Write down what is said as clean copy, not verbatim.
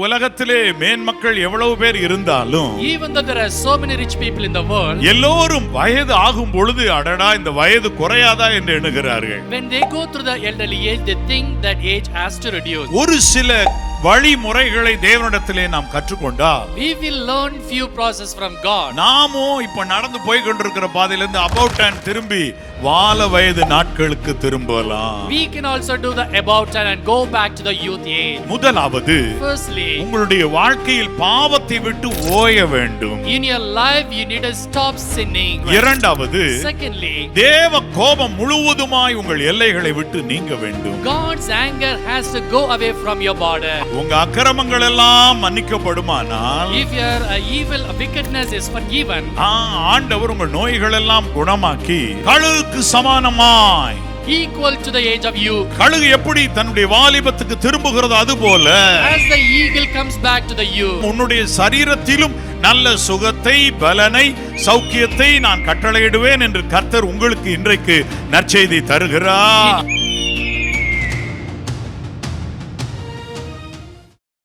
உலகத்திலே மேன்மக்கள் எவ்வளவு பேர் இருந்தாலும் even though there are so many rich people in the world, எல்லோரும் வயது ஆகும் பொழுது அடடா இந்த வயது குறையாதா என்று எண்ணுகிறார்கள். when they go through the elderly age, they think that age has to reduce. ஒரு சில வழிமுறைகளை தேவனிடத்திலே நாம் கற்றுக்கொண்டால் We will learn few process from God. நாமும் இப்ப நடந்து போய் கொண்டிருக்கிற பாதையிலிருந்து about time திரும்பி வால வயது நாட்களுக்கு திரும்பலாம். We can also do the about time and go back to the youth age. முதலாவது Firstly, உங்களுடைய வாழ்க்கையில் பாவத்தை விட்டு ஓய வேண்டும். in your life you need to stop sinning. இரண்டாவது Secondly, தேவ கோபம் முழுவதுமாய் உங்கள் எல்லைகளை விட்டு நீங்க வேண்டும். God's anger has to go away from your border. உங்க அக்கிரமங்கள் எல்லாம் மன்னிக்கப்படுமானால் If your evil wickedness is forgiven, ஆண்டவர் உங்கள் நோய்கள் எல்லாம் குணமாக்கி கழுகுக்கு சமானமாய் equal to the age of youth, கழுகு எப்படி தன்னுடைய வாலிபத்துக்கு திரும்புகிறதோ அதுபோல as the eagle comes back to the youth, உன்னுடைய சரீரத்திலும் நல்ல சுகத்தை பலனை சௌக்கியத்தை நான் கட்டளையிடுவேன் என்று கர்த்தர் உங்களுக்கு இன்றைக்கு நற்செய்தி தருகிறார்.